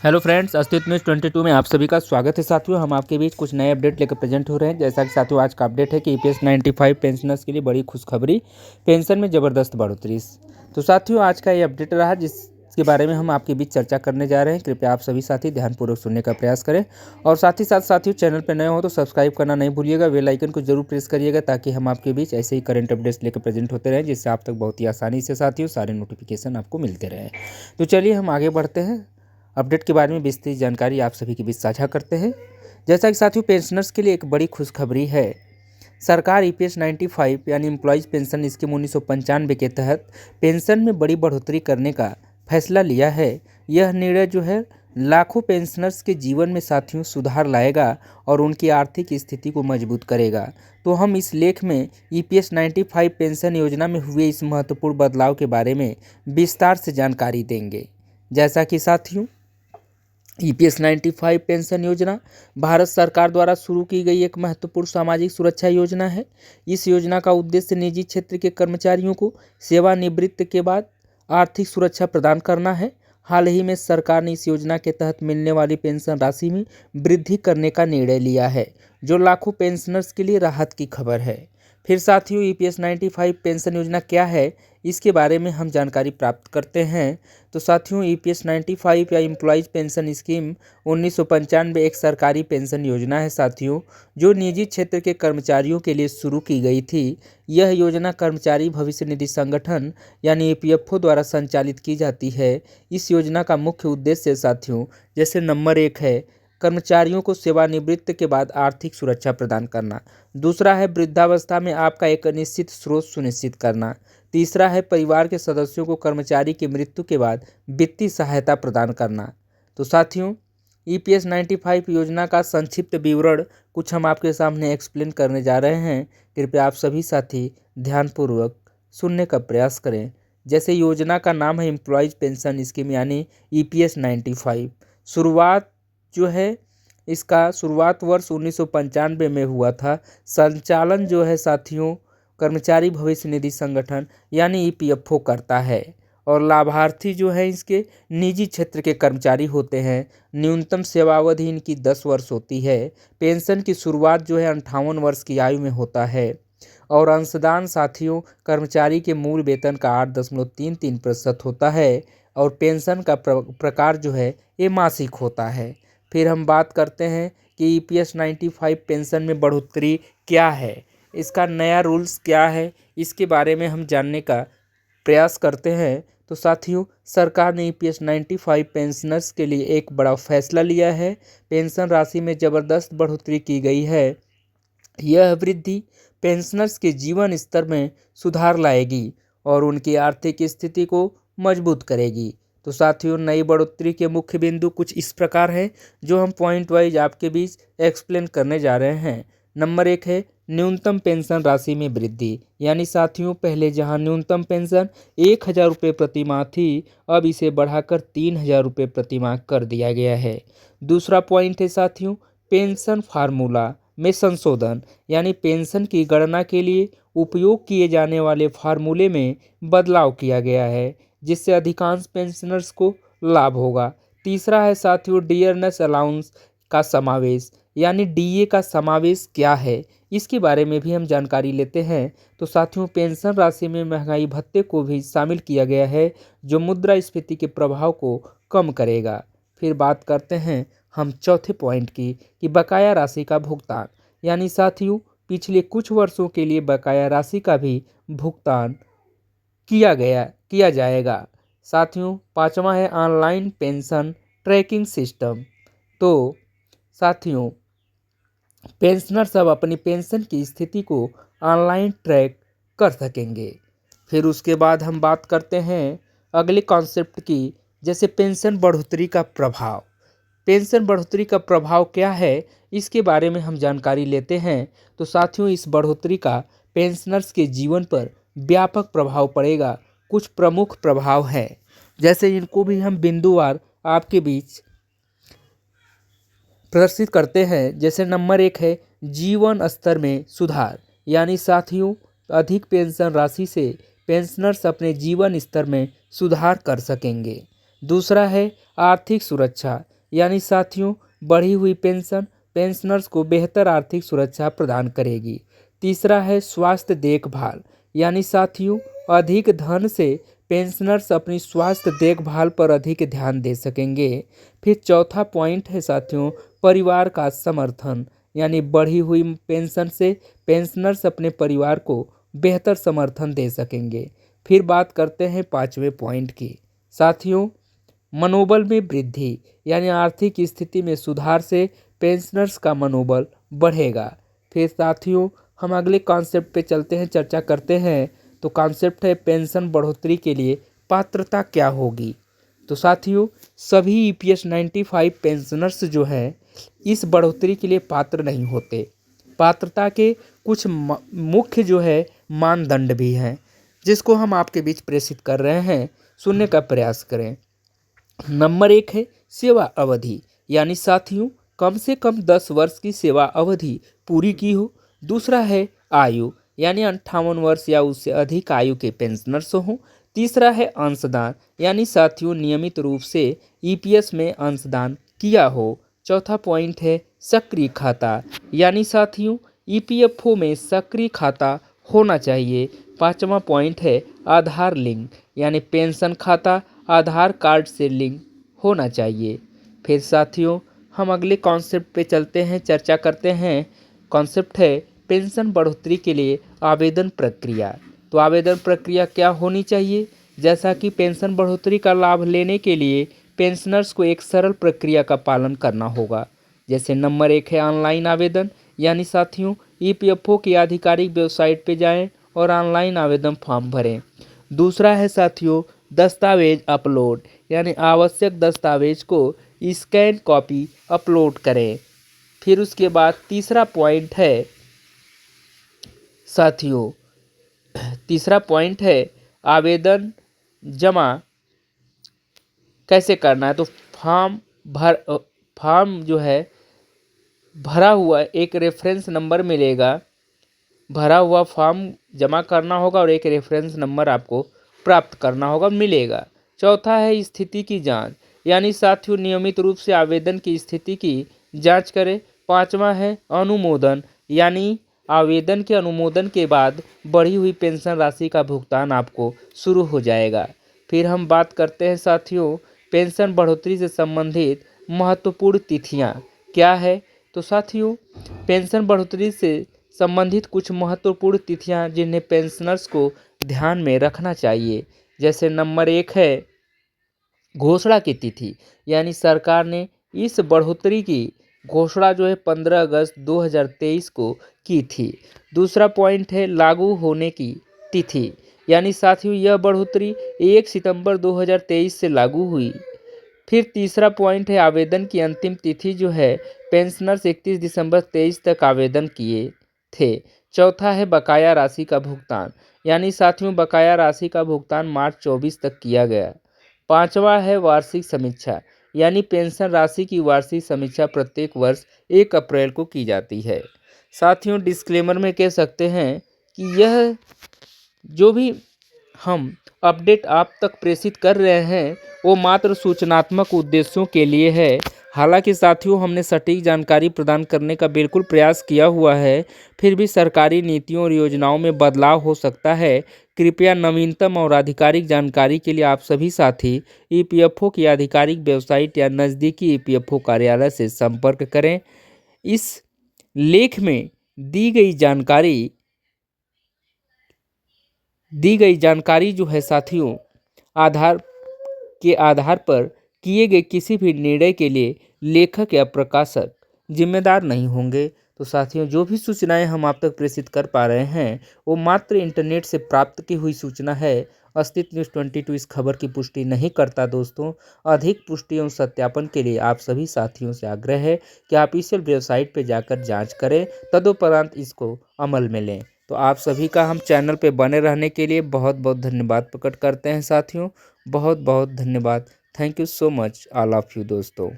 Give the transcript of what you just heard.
Hello friends, अस्तित्व news 22 में आप सभी का स्वागत है। साथियों, हम आपके बीच कुछ नए अपडेट लेकर प्रेजेंट हो रहे हैं। जैसा कि साथियों आज का अपडेट है कि ईपीएस 95 पेंशनर्स के लिए बड़ी खुशखबरी, पेंशन में ज़बरदस्त बढ़ोतरी। तो साथियों आज का ये अपडेट रहा जिसके बारे में हम आपके बीच चर्चा करने जा रहे हैं। कृपया आप सभी साथी ध्यानपूर्वक सुनने का प्रयास करें और साथ ही साथ साथियों चैनल पर नए हो तो सब्सक्राइब करना नहीं भूलिएगा, बेल आइकन को जरूर प्रेस करिएगा ताकि हम आपके बीच ऐसे ही करंट अपडेट्स लेकर प्रेजेंट होते रहें, जिससे आप तक बहुत ही आसानी से साथियों सारे नोटिफिकेशन आपको मिलते रहें। तो चलिए हम आगे बढ़ते हैं, अपडेट के बारे में विस्तृत जानकारी आप सभी के बीच साझा करते हैं। जैसा कि साथियों पेंशनर्स के लिए एक बड़ी खुशखबरी है। सरकार ईपीएस 95 यानी एम्प्लॉयज़ पेंशन स्कीम 1995 के तहत पेंशन में बड़ी बढ़ोतरी करने का फैसला लिया है। यह निर्णय जो है लाखों पेंशनर्स के जीवन में साथियों सुधार लाएगा और उनकी आर्थिक स्थिति को मजबूत करेगा। तो हम इस लेख में ईपीएस 95 पेंशन योजना में हुए इस महत्वपूर्ण बदलाव के बारे में विस्तार से जानकारी देंगे। जैसा कि साथियों ईपीएस 95 पेंशन योजना भारत सरकार द्वारा शुरू की गई एक महत्वपूर्ण सामाजिक सुरक्षा योजना है। इस योजना का उद्देश्य निजी क्षेत्र के कर्मचारियों को सेवानिवृत्ति के बाद आर्थिक सुरक्षा प्रदान करना है। हाल ही में सरकार ने इस योजना के तहत मिलने वाली पेंशन राशि में वृद्धि करने का निर्णय लिया है, जो लाखों पेंशनर्स के लिए राहत की खबर है। फिर साथियों ईपीएस 95 पेंशन योजना क्या है, इसके बारे में हम जानकारी प्राप्त करते हैं। तो साथियों ईपीएस 95 या एम्प्लॉयज़ पेंशन स्कीम 1995 एक सरकारी पेंशन योजना है साथियों, जो निजी क्षेत्र के कर्मचारियों के लिए शुरू की गई थी। यह योजना कर्मचारी भविष्य निधि संगठन यानी ईपीएफओ द्वारा संचालित की जाती है। इस योजना का मुख्य उद्देश्य साथियों जैसे नंबर 1 है कर्मचारियों को सेवानिवृत्ति के बाद आर्थिक सुरक्षा प्रदान करना। दूसरा है वृद्धावस्था में आपका एक निश्चित स्रोत सुनिश्चित करना। तीसरा है परिवार के सदस्यों को कर्मचारी की मृत्यु के बाद वित्तीय सहायता प्रदान करना। तो साथियों ईपीएस 95 योजना का संक्षिप्त विवरण कुछ हम आपके सामने एक्सप्लेन करने जा रहे हैं। कृपया आप सभी साथी ध्यानपूर्वक सुनने का प्रयास करें। जैसे योजना का नाम है एम्प्लॉयज़ पेंशन स्कीम यानी ईपीएस 95। शुरुआत जो है इसका शुरुआत वर्ष 1995 में हुआ था। संचालन जो है साथियों कर्मचारी भविष्य निधि संगठन यानी ईपीएफओ करता है और लाभार्थी जो है इसके निजी क्षेत्र के कर्मचारी होते हैं। न्यूनतम सेवावधि इनकी 10 वर्ष होती है। पेंशन की शुरुआत जो है 58 वर्ष की आयु में होता है और अंशदान साथियों कर्मचारी के मूल वेतन का 8.33% होता है और पेंशन का प्रकार जो है ये मासिक होता है। फिर हम बात करते हैं कि ईपीएस 95 पेंशन में बढ़ोतरी क्या है, इसका नया रूल्स क्या है, इसके बारे में हम जानने का प्रयास करते हैं। तो साथियों सरकार ने ईपीएस 95 पेंशनर्स के लिए एक बड़ा फैसला लिया है। पेंशन राशि में ज़बरदस्त बढ़ोतरी की गई है। यह वृद्धि पेंशनर्स के जीवन स्तर में सुधार लाएगी और उनकी आर्थिक स्थिति को मजबूत करेगी। तो साथियों नई बढ़ोतरी के मुख्य बिंदु कुछ इस प्रकार हैं, जो हम पॉइंट वाइज आपके बीच एक्सप्लेन करने जा रहे हैं। नंबर 1 है न्यूनतम पेंशन राशि में वृद्धि, यानी साथियों पहले जहां न्यूनतम पेंशन 1000 रुपये प्रति माह थी, अब इसे बढ़ाकर 3000 रुपये प्रति माह कर दिया गया है। दूसरा पॉइंट है साथियों पेंशन फार्मूला में संशोधन, यानी पेंशन की गणना के लिए उपयोग किए जाने वाले फार्मूले में बदलाव किया गया है, जिससे अधिकांश पेंशनर्स को लाभ होगा। तीसरा है साथियों डियरनेस अलाउंस का समावेश, यानी डीए का समावेश क्या है, इसके बारे में भी हम जानकारी लेते हैं। तो साथियों पेंशन राशि में महंगाई भत्ते को भी शामिल किया गया है, जो मुद्रास्फीति के प्रभाव को कम करेगा। फिर बात करते हैं हम चौथे पॉइंट की कि बकाया राशि का भुगतान, यानी साथियों पिछले कुछ वर्षों के लिए बकाया राशि का भी भुगतान किया जाएगा। साथियों पांचवा है ऑनलाइन पेंशन ट्रैकिंग सिस्टम। तो साथियों पेंशनर्स अब अपनी पेंशन की स्थिति को ऑनलाइन ट्रैक कर सकेंगे। फिर उसके बाद हम बात करते हैं अगले कॉन्सेप्ट की, जैसे पेंशन बढ़ोतरी का प्रभाव। पेंशन बढ़ोतरी का प्रभाव क्या है, इसके बारे में हम जानकारी लेते हैं। तो साथियों इस बढ़ोतरी का पेंशनर्स के जीवन पर व्यापक प्रभाव पड़ेगा। कुछ प्रमुख प्रभाव हैं, जैसे इनको भी हम बिंदुवार आपके बीच प्रदर्शित करते हैं। जैसे नंबर 1 है जीवन स्तर में सुधार, यानी साथियों अधिक पेंशन राशि से पेंशनर्स अपने जीवन स्तर में सुधार कर सकेंगे। दूसरा है आर्थिक सुरक्षा, यानी साथियों बढ़ी हुई पेंशन पेंशनर्स को बेहतर आर्थिक सुरक्षा प्रदान करेगी। तीसरा है स्वास्थ्य देखभाल, यानी साथियों अधिक धन से पेंशनर्स अपनी स्वास्थ्य देखभाल पर अधिक ध्यान दे सकेंगे। फिर चौथा पॉइंट है साथियों परिवार का समर्थन, यानी बढ़ी हुई पेंशन से पेंशनर्स अपने परिवार को बेहतर समर्थन दे सकेंगे। फिर बात करते हैं पांचवें पॉइंट की साथियों मनोबल में वृद्धि, यानी आर्थिक स्थिति में सुधार से पेंशनर्स का मनोबल बढ़ेगा। फिर साथियों हम अगले कॉन्सेप्ट पे चलते हैं, चर्चा करते हैं। तो कॉन्सेप्ट है पेंशन बढ़ोतरी के लिए पात्रता क्या होगी। तो साथियों सभी ईपीएस 95 पेंशनर्स जो हैं इस बढ़ोतरी के लिए पात्र नहीं होते। पात्रता के कुछ मुख्य जो है मानदंड भी हैं जिसको हम आपके बीच प्रेषित कर रहे हैं, सुनने का प्रयास करें। नंबर 1 है सेवा अवधि, यानी साथियों कम से कम 10 वर्ष की सेवा अवधि पूरी की हो। दूसरा है आयु, यानी 58 वर्ष या उससे अधिक आयु के पेंशनर्स हों। तीसरा है अंशदान, यानी साथियों नियमित रूप से ईपीएस में अंशदान किया हो। चौथा पॉइंट है सक्रिय खाता, यानी साथियों ईपीएफओ में सक्रिय खाता होना चाहिए। पांचवा पॉइंट है आधार लिंक, यानी पेंशन खाता आधार कार्ड से लिंक होना चाहिए। फिर साथियों हम अगले कॉन्सेप्ट पे चलते हैं, चर्चा करते हैं। कॉन्सेप्ट है पेंशन बढ़ोतरी के लिए आवेदन प्रक्रिया। तो आवेदन प्रक्रिया क्या होनी चाहिए, जैसा कि पेंशन बढ़ोतरी का लाभ लेने के लिए पेंशनर्स को एक सरल प्रक्रिया का पालन करना होगा। जैसे नंबर 1 है ऑनलाइन आवेदन, यानी साथियों ईपीएफओ की आधिकारिक वेबसाइट पे जाएं और ऑनलाइन आवेदन फॉर्म भरें। दूसरा है साथियों दस्तावेज अपलोड, यानी आवश्यक दस्तावेज को स्कैन कॉपी अपलोड करें। फिर उसके बाद तीसरा पॉइंट है साथियों तीसरा पॉइंट है आवेदन जमा कैसे करना है। तो फॉर्म जो है भरा हुआ एक रेफरेंस नंबर मिलेगा, भरा हुआ फॉर्म जमा करना होगा और एक रेफरेंस नंबर आपको प्राप्त करना होगा, मिलेगा। चौथा है स्थिति की जांच, यानी साथियों नियमित रूप से आवेदन की स्थिति की जांच करें। पांचवा है अनुमोदन, यानी आवेदन के अनुमोदन के बाद बढ़ी हुई पेंशन राशि का भुगतान आपको शुरू हो जाएगा। फिर हम बात करते हैं साथियों पेंशन बढ़ोतरी से संबंधित महत्वपूर्ण तिथियां क्या है। तो साथियों पेंशन बढ़ोतरी से संबंधित कुछ महत्वपूर्ण तिथियां जिन्हें पेंशनर्स को ध्यान में रखना चाहिए। जैसे नंबर 1 है घोषणा की तिथि, यानी सरकार ने इस बढ़ोतरी की घोषणा जो है 15 अगस्त 2023 को की थी। दूसरा पॉइंट है लागू होने की तिथि, यानी साथियों यह बढ़ोतरी 1 सितंबर 2023 से लागू हुई। फिर तीसरा पॉइंट है आवेदन की अंतिम तिथि जो है पेंशनर्स 31 दिसंबर 23 तक आवेदन किए थे। चौथा है बकाया राशि का भुगतान, यानी साथियों बकाया राशि का भुगतान मार्च 24 तक किया गया। पांचवा है वार्षिक समीक्षा, यानी पेंशन राशि की वार्षिक समीक्षा प्रत्येक वर्ष 1 अप्रैल को की जाती है। साथियों डिस्क्लेमर में कह सकते हैं कि यह जो भी हम अपडेट आप तक प्रेषित कर रहे हैं वो मात्र सूचनात्मक उद्देश्यों के लिए है। हालांकि साथियों हमने सटीक जानकारी प्रदान करने का बिल्कुल प्रयास किया हुआ है, फिर भी सरकारी नीतियों और योजनाओं में बदलाव हो सकता है। कृपया नवीनतम और आधिकारिक जानकारी के लिए आप सभी साथी ईपीएफओ की आधिकारिक वेबसाइट या नज़दीकी ईपीएफओ कार्यालय से संपर्क करें। इस लेख में दी गई जानकारी जो है साथियों आधार पर किए गए किसी भी निर्णय के लिए लेखक या प्रकाशक जिम्मेदार नहीं होंगे। तो साथियों जो भी सूचनाएं हम आप तक प्रेषित कर पा रहे हैं वो मात्र इंटरनेट से प्राप्त की हुई सूचना है। अस्तित्व न्यूज़ 22 इस खबर की पुष्टि नहीं करता। दोस्तों अधिक पुष्टि एवं सत्यापन के लिए आप सभी साथियों से आग्रह है कि आप ऑफिशियल वेबसाइट पर जाकर जाँच करें, तदुपरांत इसको अमल में लें। तो आप सभी का हम चैनल पे बने रहने के लिए बहुत बहुत धन्यवाद प्रकट करते हैं साथियों। बहुत बहुत धन्यवाद। Thank you so much all of you दोस्तों।